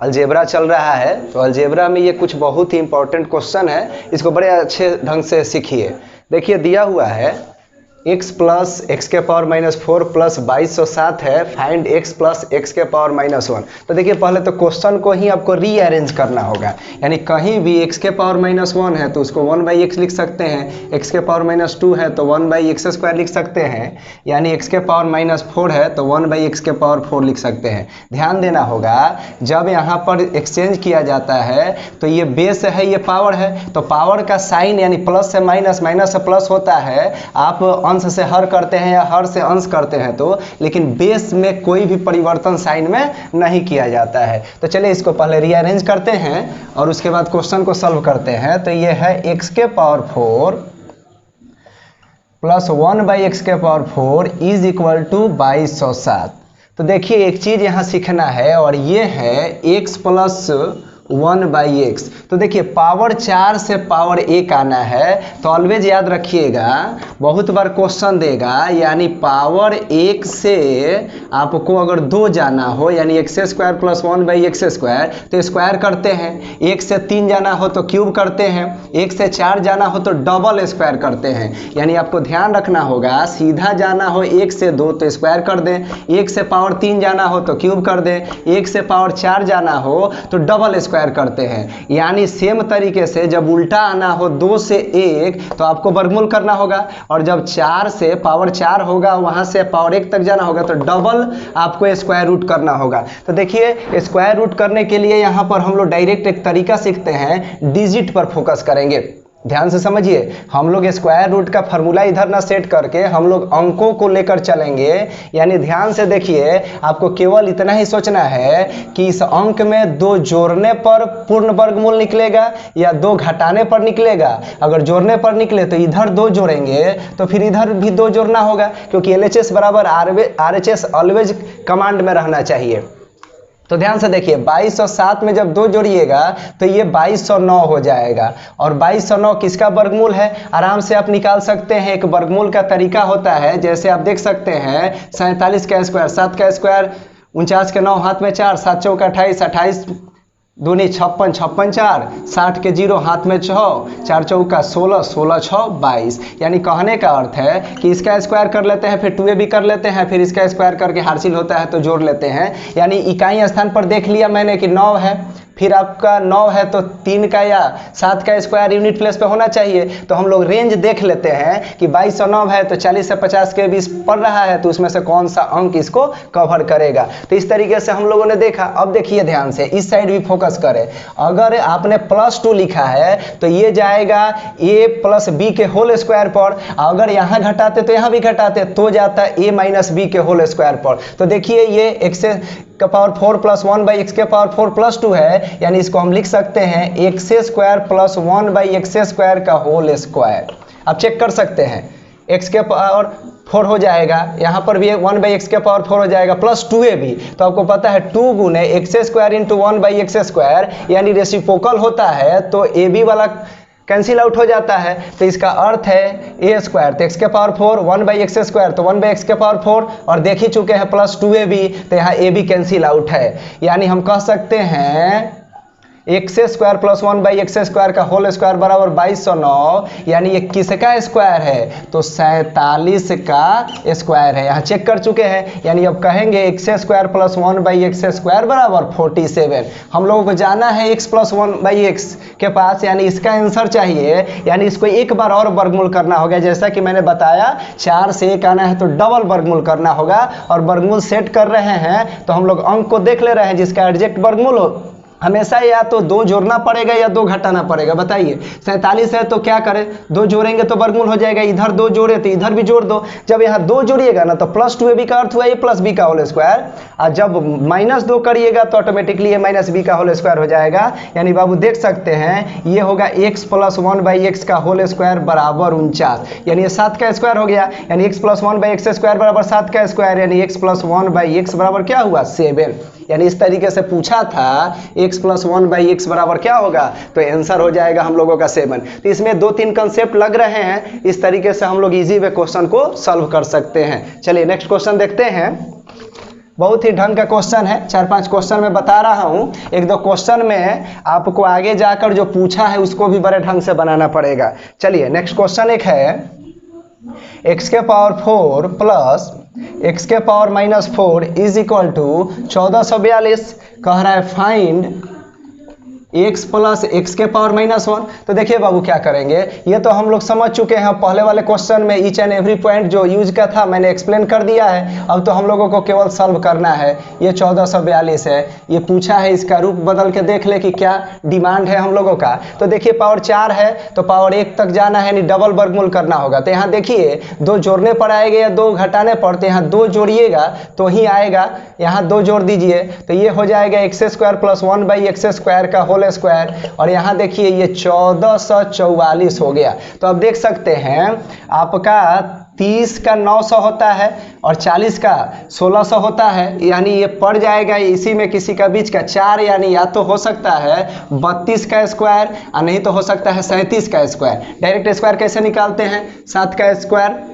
अलजेब्रा चल रहा है तो अलजेब्रा में ये कुछ बहुत ही इंपॉर्टेंट क्वेश्चन है, इसको बड़े अच्छे ढंग से सीखिए। देखिए दिया हुआ है x प्लस एक्स के पावर -4 प्लस 2207 है, फाइंड x प्लस एक्स के पावर -1। तो देखिए पहले तो क्वेश्चन को ही आपको रीअरेंज करना होगा, यानी कहीं भी x के पावर -1 है तो उसको 1/x लिख सकते हैं, x के पावर -2 है तो 1/x² लिख सकते हैं, यानी x के पावर -4 है तो 1/x के पावर 4 लिख सकते हैं। ध्यान देना होगा जब यहाँ पर एक्सचेंज किया जाता है तो ये बेस है, ये पावर है, तो पावर का साइन यानी प्लस से माइनस, माइनस से प्लस होता है। आप अंश से हर करते हैं या हर से अंश करते हैं तो, लेकिन बेस में कोई भी परिवर्तन साइन में नहीं किया जाता है। तो चलिए इसको पहले रीअरेंज करते हैं और उसके बाद क्वेश्चन को सॉल्व करते हैं। तो ये है x के पावर 4 प्लस 1/x के पावर 4 इज इक्वल टू 2207। तो देखिए एक चीज़ यहाँ सीखना है और ये है x प्लस 1/x। तो देखिए पावर 4 से पावर 1 आना है तो ऑलवेज याद रखिएगा, बहुत बार क्वेश्चन देगा यानी पावर 1 से आपको अगर 2 जाना हो यानी x² प्लस 1/x² तो स्क्वायर करते हैं, 1 से 3 जाना हो तो क्यूब करते हैं, 1 से 4 जाना हो तो डबल स्क्वायर करते हैं। यानी आपको ध्यान रखना होगा, सीधा जाना हो 1 से 2 तो स्क्वायर कर दें, 1 से पावर 3 जाना हो तो क्यूब कर दें, 1 से पावर 4 जाना हो तो डबल स्क्वायर करते हैं। यानी सेम तरीके से जब उल्टा आना हो 2 से 1 तो आपको वर्गमूल करना होगा, और जब 4 से पावर 4 होगा वहां से पावर 1 तक जाना होगा तो डबल आपको स्क्वायर रूट करना होगा। तो देखिए स्क्वायर रूट करने के लिए यहां पर हम लोग डायरेक्ट एक तरीका सीखते हैं, डिजिट पर फोकस करेंगे। ध्यान से समझिए, हम लोग स्क्वायर रूट का फॉर्मूला इधर ना सेट करके हम लोग अंकों को लेकर चलेंगे। यानी ध्यान से देखिए, आपको केवल इतना ही सोचना है कि इस अंक में 2 जोड़ने पर पूर्ण वर्गमूल निकलेगा या 2 घटाने पर निकलेगा। अगर जोड़ने पर निकले तो इधर 2 जोड़ेंगे तो फिर इधर भी 2 जोड़ना होगा, क्योंकि LHS बराबर RHS ऑलवेज कमांड में रहना चाहिए। तो ध्यान से देखिए 2207 में जब 2 जोड़िएगा तो ये 2209 हो जाएगा, और 2209 किसका वर्गमूल है आराम से आप निकाल सकते हैं। एक वर्गमूल का तरीका होता है, जैसे आप देख सकते हैं 47 का स्क्वायर, 7 का स्क्वायर 49 के 9 हाथ में 4, 7 चौका 28, 28 दूनी 56, 56 4, 60 के 0 हाथ में 6, 4 चौका 16, 16 6 22। यानी कहने का अर्थ है कि इसका स्क्वायर कर लेते हैं, फिर 2a भी कर लेते हैं, फिर इसका स्क्वायर करके हासिल होता है तो जोड़ लेते हैं। यानी इकाई स्थान पर देख लिया मैंने कि 9 है, फिर आपका 9 है तो 3 का या 7 का स्क्वायर यूनिट प्लेस पे होना चाहिए। तो हम लोग रेंज देख लेते हैं कि 2209 है तो 40 से 50 के बीच पड़ रहा है, तो उसमें से कौन सा अंक इसको कवर करेगा। तो इस तरीके से हम लोगों ने देखा। अब देखिए ध्यान से, इस साइड भी फोकस करें। अगर आपने +2 लिखा है तो ये जाएगा a प्लस बी के होल स्क्वायर पर, अगर यहाँ घटाते तो यहाँ भी घटाते तो जाता है a माइनस बी के होल स्क्वायर पर। तो देखिए ये x का पावर 4 प्लस 1/x के पावर 4 प्लस 2 है, यानी इसको हम लिख सकते हैं x² प्लस 1/x² का होल स्क्वायर। आप चेक कर सकते हैं, x के पावर 4 हो जाएगा, यहाँ पर भी 1/x के पावर 4 हो जाएगा, प्लस 2a भी। तो आपको पता है 2 गुने x² इंटू 1/x², यानी रेसिप्रोकल होता है तो ab वाला कैंसिल आउट हो जाता है। तो इसका अर्थ है a² तो x के पावर 4, 1/x² तो 1/x के पावर 4, और देख ही चुके हैं प्लस 2a भी, तो यहाँ a भी कैंसिल आउट है। यानी हम कह सकते हैं x² प्लस 1/x² का होल स्क्वायर बराबर 2209। यानी ये किसका स्क्वायर है तो 47 का स्क्वायर है। यहाँ चेक कर चुके हैं, यानी अब कहेंगे x² प्लस 1/x² बराबर 47। हम लोगों को जाना है x प्लस 1/x के पास, यानी इसका आंसर चाहिए, यानी इसको एक बार और वर्गमूल करना होगा। जैसा कि मैंने बताया 4 से 1 आना है तो डबल वर्गमूल करना होगा, और वर्गमूल सेट कर रहे हैं तो हम लोग अंक को देख ले रहे हैं जिसका एग्जैक्ट वर्गमूल हो। हमेशा या तो 2 जोड़ना पड़ेगा या 2 घटाना पड़ेगा। बताइए 47 है तो क्या करें, 2 जोड़ेंगे तो वर्गमूल हो जाएगा, इधर 2 जोड़े तो इधर भी जोड़ दो। जब यहाँ 2 जोड़िएगा ना तो प्लस 2ab का अर्थ हुआ ये प्लस b का होल स्क्वायर, और जब -2 करिएगा तो ऑटोमेटिकली ये माइनस b का होल स्क्वायर हो जाएगा। यानी बाबू देख सकते हैं ये होगा x प्लस 1/x का होल स्क्वायर बराबर 49, यानी ये 7 का स्क्वायर हो गया। यानी x प्लस 1/x² बराबर 7 का स्क्वायर, यानी x प्लस 1/x बराबर क्या हुआ 7। यानी इस तरीके से पूछा था x प्लस 1/x बराबर क्या होगा, तो आंसर हो जाएगा हम लोगों का 7। तो इसमें 2-3 कंसेप्ट लग रहे हैं, इस तरीके से हम लोग इजी वे क्वेश्चन को सॉल्व कर सकते हैं। चलिए नेक्स्ट क्वेश्चन देखते हैं। बहुत ही ढंग का क्वेश्चन है, 4-5 क्वेश्चन मैं बता रहा हूँ। 1-2 क्वेश्चन में आपको आगे जाकर जो पूछा है उसको भी बड़े ढंग से बनाना पड़ेगा। चलिए नेक्स्ट क्वेश्चन एक है, एक्स के पावर 4 प्लस एक्स के पावर -4 इज इक्वल टू 1442। कह रहा है फाइंड x प्लस एक्स के पावर -1। तो देखिए बाबू क्या करेंगे, ये तो हम लोग समझ चुके हैं पहले वाले क्वेश्चन में ईच एंड एवरी पॉइंट जो यूज का था मैंने एक्सप्लेन कर दिया है। अब तो हम लोगों को केवल सॉल्व करना है। ये 1442 है, ये पूछा है, इसका रूप बदल के देख ले कि क्या डिमांड है हम लोगों का। तो देखिए पावर 4 है तो पावर 1 तक जाना है, यानी डबल वर्गमूल करना होगा। तो यहाँ देखिए 2 जोड़ने पर आएगा या 2 घटाने पर, तो यहाँ 2 जोड़िएगा तो ही आएगा, यहाँ 2 जोड़ दीजिए तो ये हो जाएगा x² प्लस 1/x² का होल स्क्वायर। और यहाँ देखिए ये 1444 हो गया। तो अब देख सकते हैं आपका 30 का 900 होता है और 40 का 1600 होता है, यानी ये पड़ जाएगा इसी में किसी का बीच का 4, यानी या तो हो सकता है 32 का स्क्वायर और नहीं तो हो सकता है 37 का स्क्वायर। डायरेक्ट स्क्वायर कैसे निकालते हैं, 7 का स्क्वायर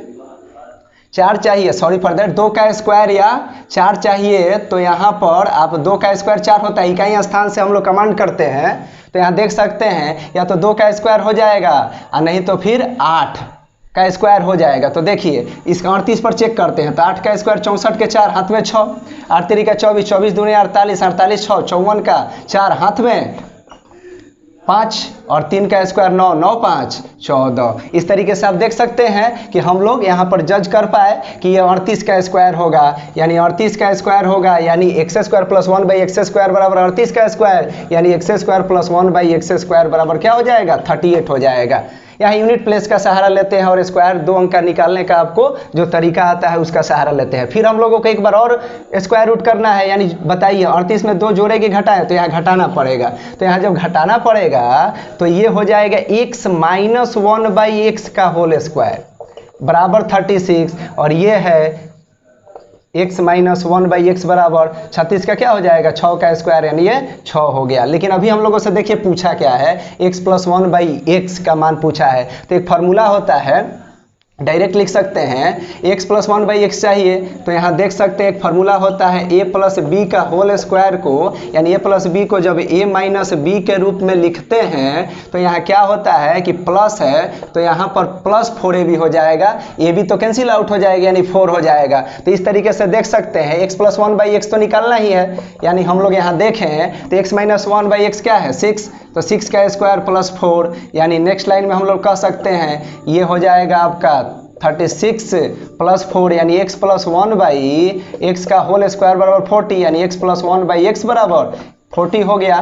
4 चाहिए, सॉरी फॉर दैट 2 का स्क्वायर या 4 चाहिए, तो यहाँ पर आप 2 का स्क्वायर 4 होता है, इकाई स्थान से हम लोग कमांड करते हैं। तो यहाँ देख सकते हैं या तो 2 का स्क्वायर हो जाएगा और नहीं तो फिर 8 का स्क्वायर हो जाएगा। तो देखिए इसका 38 पर चेक करते हैं, तो 8 का स्क्वायर 64 के 4 हाथ में 6, 8 3 का 24, 24 दूनी 48, 48 6, 54 का 4 हाथ में 5 और 3 का स्क्वायर 9, 9 5 14। इस तरीके से आप देख सकते हैं कि हम लोग यहाँ पर जज कर पाए कि ये 38 का स्क्वायर होगा, यानी 38 का स्क्वायर होगा, यानी x² प्लस 1/x² बराबर 38 का स्क्वायर, यानी x² प्लस 1/x² बराबर क्या हो जाएगा, 38 हो जाएगा। यहाँ यूनिट प्लेस का सहारा लेते हैं और स्क्वायर 2 अंक का निकालने का आपको जो तरीका आता है उसका सहारा लेते हैं। फिर हम लोगों को एक बार और स्क्वायर रूट करना है, यानी बताइए 38 में 2 जोड़े की घटाएं तो यहाँ घटाना पड़ेगा। तो यहाँ जब घटाना पड़ेगा तो ये हो जाएगा x माइनस 1/x का होल स्क्वायर बराबर 36, और ये है x माइनस 1/x बराबर 36 का क्या हो जाएगा, 6 का स्क्वायर, यानी ये 6 हो गया। लेकिन अभी हम लोगों से देखिए पूछा क्या है, x प्लस 1/x का मान पूछा है। तो एक फार्मूला होता है, डायरेक्ट लिख सकते हैं, x प्लस 1/x चाहिए तो यहाँ देख सकते हैं एक फार्मूला होता है a प्लस बी का होल स्क्वायर को, यानी a प्लस बी को जब a माइनस बी के रूप में लिखते हैं तो यहाँ क्या होता है कि प्लस है तो यहाँ पर प्लस 4a भी हो जाएगा, a भी तो कैंसिल आउट हो जाएगा यानी 4 हो जाएगा। तो इस तरीके से देख सकते हैं x प्लस 1/x तो निकालना ही है, यानी हम लोग यहाँ देखें तो x माइनस 1/x क्या है 6, तो 6 का स्क्वायर प्लस 4, यानी नेक्स्ट लाइन में हम लोग कह सकते हैं ये हो जाएगा आपका 36 प्लस 4, यानी x प्लस 1/x का होल स्क्वायर बराबर 40, यानी x प्लस 1/x बराबर 40 हो गया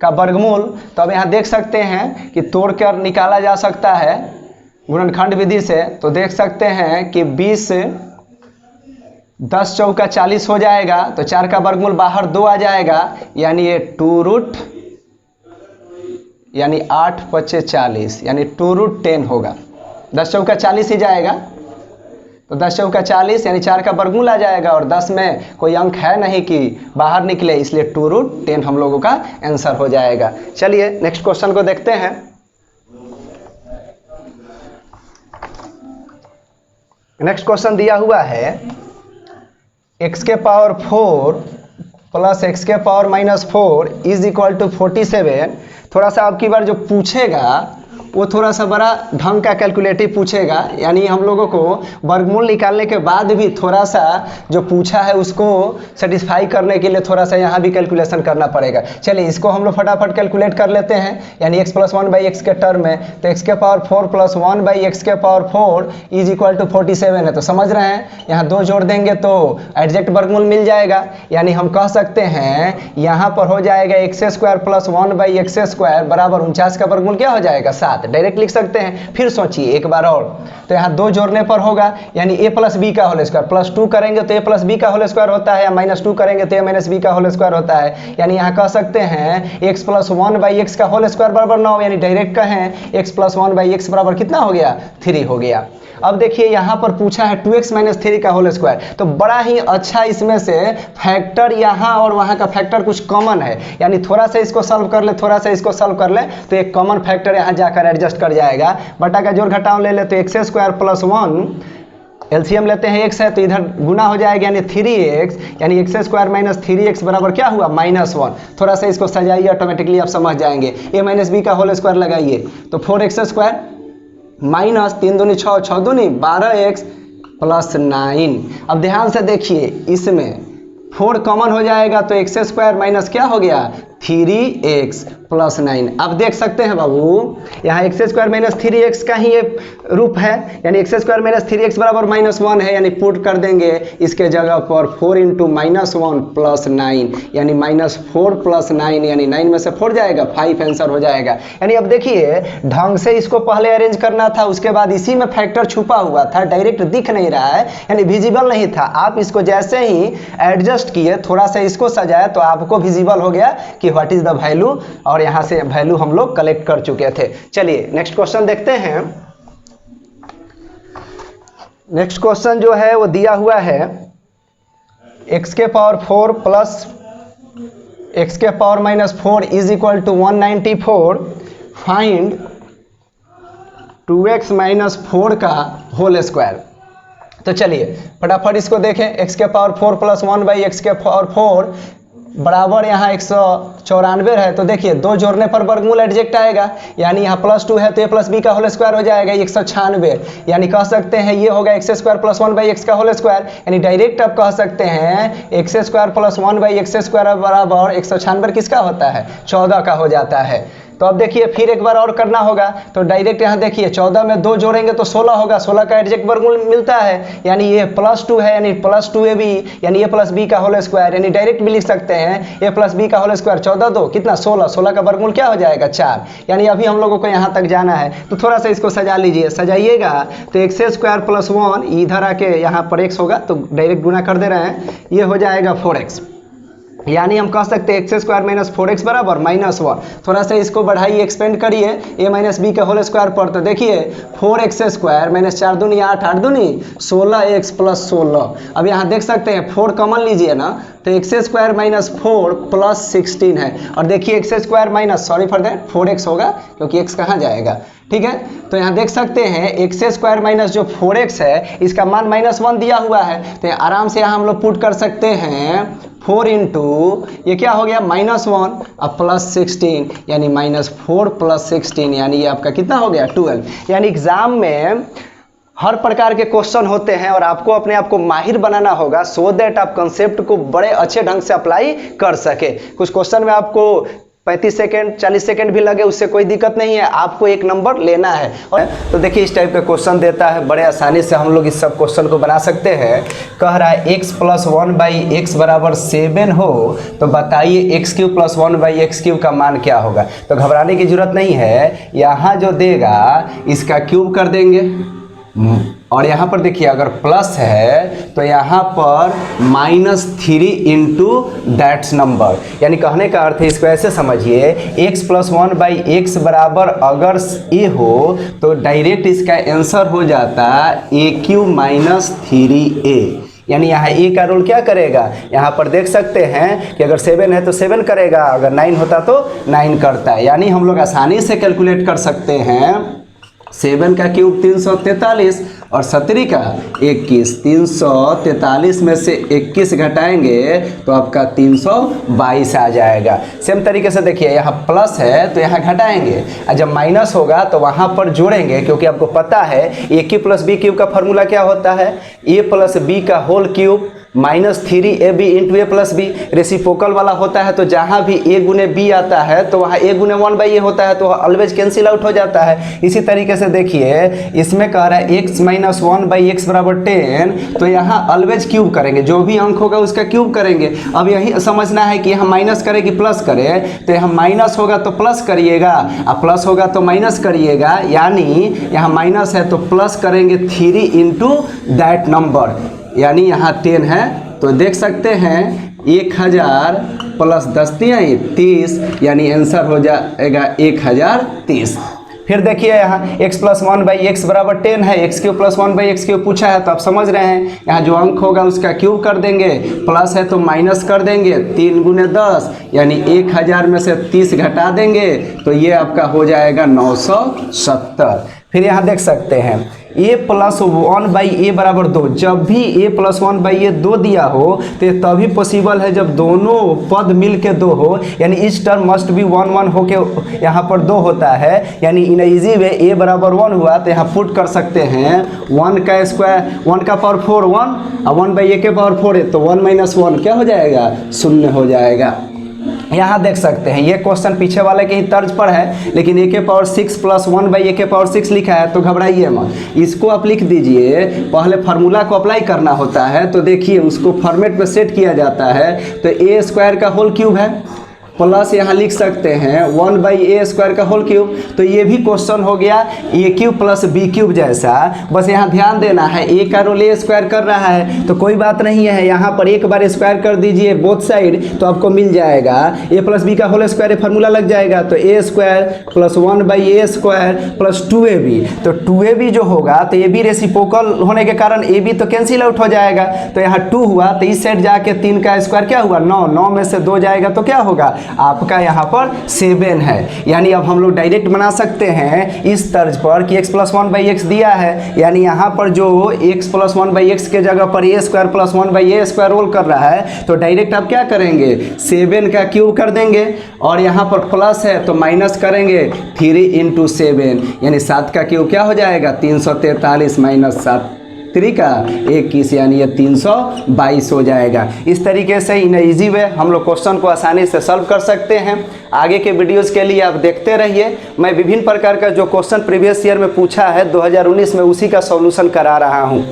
का वर्गमूल। तो अब यहाँ देख सकते हैं कि तोड़कर निकाला जा सकता है गुणनखंड विधि से। तो देख सकते हैं कि 20 10 चौका 40 हो जाएगा, तो 4 का वर्गमूल बाहर 2 आ जाएगा, यानी ये 2 यानी 8 5 40, यानी 2√10 होगा। 10 चौका 40 ही जाएगा, तो 10 चौका 40 यानी 4 का वर्गमूल आ जाएगा, और 10 में कोई अंक है नहीं कि बाहर निकले, इसलिए 2√10 हम लोगों का आंसर हो जाएगा। चलिए नेक्स्ट क्वेश्चन को देखते हैं। नेक्स्ट क्वेश्चन दिया हुआ है x के पावर 4 प्लस एक्स के पावर -4 इज इक्वल टू 47। थोड़ा सा आपकी बार जो पूछेगा वो थोड़ा सा बड़ा ढंग का कैलकुलेटिव पूछेगा, यानी हम लोगों को वर्गमूल निकालने के बाद भी थोड़ा सा जो पूछा है उसको सेटिस्फाई करने के लिए थोड़ा सा यहाँ भी कैलकुलेशन करना पड़ेगा। चलिए इसको हम लोग फटाफट कैलकुलेट कर लेते हैं, यानी x प्लस 1/x के टर्म में, तो x के पावर 4 प्लस 1/x के पावर 4 इज इक्वल टू 47 है। तो समझ रहे हैं यहाँ 2 जोड़ देंगे तो एग्जैक्ट वर्गमूल मिल जाएगा, यानी हम कह सकते हैं यहाँ पर हो जाएगा x² प्लस 1/x² बराबर 49 का वर्गमूल क्या हो जाएगा 7। डायरेक्ट लिख सकते हैं। फिर सोचिए एक बार और, तो यहाँ 2 जोड़ने पर होगा, यानी a प्लस बी का होल स्क्वायर, प्लस 2 करेंगे तो a प्लस बी का होल स्क्वायर होता है, या -2 करेंगे तो a माइनस बी का होल स्क्वायर होता है, यानी यहाँ कह सकते हैं x प्लस 1/x का होल स्क्वायर बराबर 9, यानी डायरेक्ट कहें x प्लस 1/x बराबर कितना हो गया 3 हो गया। अब देखिए यहाँ पर पूछा है 2x माइनस 3 का होल स्क्वायर, तो बड़ा ही अच्छा इसमें से फैक्टर यहाँ और वहाँ का फैक्टर कुछ कॉमन है, यानी थोड़ा सा इसको सॉल्व कर ले, थोड़ा सा इसको सॉल्व कर ले, तो एक कॉमन फैक्टर यहाँ जाकर एडजस्ट कर जाएगा। बटा का जोड़ घटाव ले ले तो x² प्लस 1, एलसीएम लेते हैं x है तो इधर गुना हो जाएगा, यानी 3x, यानी x² माइनस 3x बराबर क्या हुआ -1। थोड़ा सा इसको सजाइए, ऑटोमेटिकली आप समझ जाएंगे। a माइनस बी का होल स्क्वायर लगाइए तो 4x² माइनस 3 दूनी 6, 6 दूनी 12x प्लस 9। अब ध्यान से देखिए, इसमें 4 कॉमन हो जाएगा तो एक्स स्क्वायर माइनस क्या हो गया 3x प्लस 9। अब देख सकते हैं बाबू, यहाँ एक्स स्क्वायर माइनस 3x का ही ये रूप है, यानी एक्स स्क्वायर माइनस 3x बराबर -1 है, यानी पुट कर देंगे इसके जगह पर 4 इंटू -1 प्लस 9, यानी -4 प्लस 9, यानी 9 में से 4 जाएगा 5 आंसर हो जाएगा। यानी अब देखिए ढंग से इसको पहले अरेंज करना था, उसके बाद इसी में फैक्टर छुपा हुआ था, डायरेक्ट दिख नहीं रहा है, यानी विजिबल नहीं था। आप इसको जैसे ही एडजस्ट किए, थोड़ा सा इसको सजाया, तो आपको विजिबल हो गया कि व्हाट इज द वैल्यू, और यहाँ से वैल्यू हम लोग कलेक्ट कर चुके थे। चलिए नेक्स्ट क्वेश्चन देखते हैं। नेक्स्ट क्वेश्चन जो है वो दिया हुआ है x के पावर 4 प्लस x के power -4 is equal to 194। Find 2x minus 4 का होल स्क्वायर। तो चलिए फटाफट इसको देखें। x के पावर 4 प्लस 1 बाई एक्स के पावर 4 बराबर यहाँ 194 है। तो देखिए 2 जोड़ने पर वर्गमूल एडजेक्ट आएगा, यानी यहाँ +2 है तो a प्लस बी का होल स्क्वायर हो जाएगा 196, यानी कह सकते हैं ये होगा x square plus 1 by x का होल स्क्वायर, यानी डायरेक्ट आप कह सकते हैं x square plus 1 by x square बराबर 196 किसका होता है 14 का हो जाता है। तो अब देखिए फिर एक बार और करना होगा, तो डायरेक्ट यहाँ देखिए 14 में 2 जोड़ेंगे तो 16 होगा, 16 का एडजेक्ट वर्गमूल मिलता है, यानी ये +2 है, यानी +2ab, यानी a प्लस बी का होल स्क्वायर, यानी डायरेक्ट भी लिख सकते हैं a प्लस बी का होल स्क्वायर 14 2 कितना 16, 16 का वर्गमूल क्या हो जाएगा 4, यानी अभी हम लोगों को यहाँ तक जाना है। तो थोड़ा सा इसको सजा लीजिए, सजाइएगा तो एक्स स्क्वायर प्लस 1 इधर आके यहाँ पर x होगा, तो डायरेक्ट गुना कर दे रहे हैं, ये हो जाएगा 4x, यानी हम कह सकते हैं एक्स स्क्वायर माइनस 4x बराबर -1। थोड़ा सा इसको बढ़ाइए, एक्सपेंड करिए a माइनस बी का होल स्क्वायर पर, तो देखिए 4x स्क्वायर माइनस 4 दूनी 8, 8 दूनी 16x प्लस 16। अब यहाँ देख सकते हैं 4 कॉमन लीजिए ना, तो एक्स स्क्वायर माइनस 4 प्लस 16 है, और देखिए एक्स स्क्वायर माइनस 4x होगा क्योंकि x कहाँ जाएगा, ठीक है। तो यहाँ देख सकते हैं एक्स स्क्वायर माइनस जो 4x है इसका मान -1 दिया हुआ है, तो आराम से यहाँ हम लोग पुट कर सकते हैं 4 इंटू ये क्या हो गया -1 अब प्लस 16, यानी -4 प्लस 16, यानी ये आपका कितना हो गया 12। यानी एग्जाम में हर प्रकार के क्वेश्चन होते हैं और आपको अपने आप को माहिर बनाना होगा, सो दैट आप कंसेप्ट को बड़े अच्छे ढंग से अप्लाई कर सके। कुछ क्वेश्चन में आपको 35 सेकेंड 40 सेकेंड भी लगे, उससे कोई दिक्कत नहीं है, आपको एक नंबर लेना है। और तो देखिए इस टाइप का क्वेश्चन देता है, बड़े आसानी से हम लोग इस सब क्वेश्चन को बना सकते हैं। कह रहा है x प्लस 1 बाई एक्स बराबर 7 हो, तो बताइए x cube plus 1 by x cube का मान क्या होगा। तो घबराने की जरूरत नहीं है, यहाँ जो देगा इसका क्यूब कर देंगे, और यहाँ पर देखिए अगर प्लस है तो यहाँ पर -3 इंटू दैट्स नंबर, यानी कहने का अर्थ है इसको ऐसे समझिए, x प्लस 1 बाई एक्स बराबर अगर a हो तो डायरेक्ट इसका आंसर हो जाता a क्यूब माइनस 3a, यानी यहाँ a का रोल क्या करेगा, यहाँ पर देख सकते हैं कि अगर 7 है तो 7 करेगा, अगर 9 होता तो 9 करता है। यानी हम लोग आसानी से कैलकुलेट कर सकते हैं 7 का क्यूब 343 और 17 का 21, 343 में से 21 घटाएंगे तो आपका 322 आ जाएगा। सेम तरीके से देखिए यहाँ प्लस है तो यहाँ घटाएंगे, और जब माइनस होगा तो वहाँ पर जोड़ेंगे, क्योंकि आपको पता है ए क्यूब प्लस बी क्यूब का फॉर्मूला क्या होता है, ए प्लस बी का whole cube -3ab into A plus B. Reciprocal वाला होता है तो जहाँ भी a गुने b आता है तो वहाँ a गुने 1 बाई a होता है, तो ऑलवेज कैंसिल आउट हो जाता है। इसी तरीके से देखिए इसमें कह रहा है x माइनस 1 बाई एक्स बराबर 10, तो यहाँ ऑलवेज क्यूब करेंगे, जो भी अंक होगा उसका क्यूब करेंगे। अब यही समझना है कि यहाँ माइनस करे कि प्लस करे, तो यहाँ माइनस होगा तो प्लस करिएगा, और प्लस होगा तो माइनस करिएगा, यानी यहाँ माइनस है तो प्लस करेंगे 3 इंटू दैट नंबर, यानी यहाँ 10 है तो देख सकते हैं 1000 प्लस 10 30, यानी आंसर हो जाएगा 1030। फिर देखिए यहाँ x प्लस 1 बाई एक्स बराबर 10 है, x cube plus 1 by x cube पूछा है, तो आप समझ रहे हैं यहाँ जो अंक होगा उसका क्यूब कर देंगे, प्लस है तो माइनस कर देंगे, 3 गुने 10, यानी 1000 में से 30 घटा देंगे तो ये आपका हो जाएगा 970। फिर यहाँ देख सकते हैं a प्लस 1/a बराबर 2। जब भी a प्लस 1/a 2 दिया हो तो ये तभी पॉसिबल है जब दोनों पद मिल के 2 हो, यानी इस टर्म मस्ट भी 1 1 होके यहाँ पर 2 होता है। यानी इन इजी वे a बराबर 1 हुआ तो यहाँ पुट कर सकते हैं 1 का स्क्वायर, 1 का पावर 4 1 और 1/a के पावर 4 है, तो 1 - 1 क्या हो जाएगा, 0 हो जाएगा। यहाँ देख सकते हैं ये क्वेश्चन पीछे वाले के ही तर्ज पर है, लेकिन a के पावर 6 प्लस 1/a के पावर 6 लिखा है, तो घबराइए मत। इसको आप लिख दीजिए, पहले फार्मूला को अप्लाई करना होता है। तो देखिए उसको फॉर्मेट पे सेट किया जाता है। तो a स्क्वायर का होल क्यूब है प्लस यहाँ लिख सकते हैं 1/a स्क्वायर का होल क्यूब। तो ये भी क्वेश्चन हो गया a cube plus b cube जैसा। बस यहाँ ध्यान देना है a का रोल a स्क्वायर कर रहा है तो कोई बात नहीं है, यहाँ पर एक बार स्क्वायर कर दीजिए बोथ साइड तो आपको मिल जाएगा a प्लस b का होल स्क्वायर फार्मूला लग जाएगा। तो a square plus 1/a square plus 2ab। तो 2ab जो होगा तो ab रेसिप्रोकल होने के कारण ab तो कैंसिल आउट हो जाएगा। तो यहाँ 2 हुआ तो इस साइड जाके 3 का स्क्वायर क्या हुआ 9, 9 में से 2 जाएगा तो क्या होगा आपका यहाँ पर 7 है। यानी अब हम लोग डायरेक्ट बना सकते हैं इस तर्ज पर कि x प्लस 1/x दिया है, यानी यहाँ पर जो x प्लस 1/x के जगह पर a square plus 1/a square role कर रहा है, तो डायरेक्ट आप क्या करेंगे 7 का क्यूब कर देंगे और यहाँ पर प्लस है तो माइनस करेंगे 3 × 7, यानी 7 का क्यूब क्या हो जाएगा 343 माइनस 7 3 का 21, यानी ये 322 हो जाएगा। इस तरीके से इन इजी वे हम लोग क्वेश्चन को आसानी से सॉल्व कर सकते हैं। आगे के वीडियोस के लिए आप देखते रहिए। मैं विभिन्न प्रकार का जो क्वेश्चन प्रीवियस ईयर में पूछा है 2019 में उसी का सॉल्यूशन करा रहा हूँ।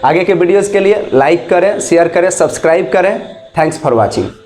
आगे के वीडियोस के लिए लाइक करें, शेयर करें, सब्सक्राइब करें। Thanks for watching.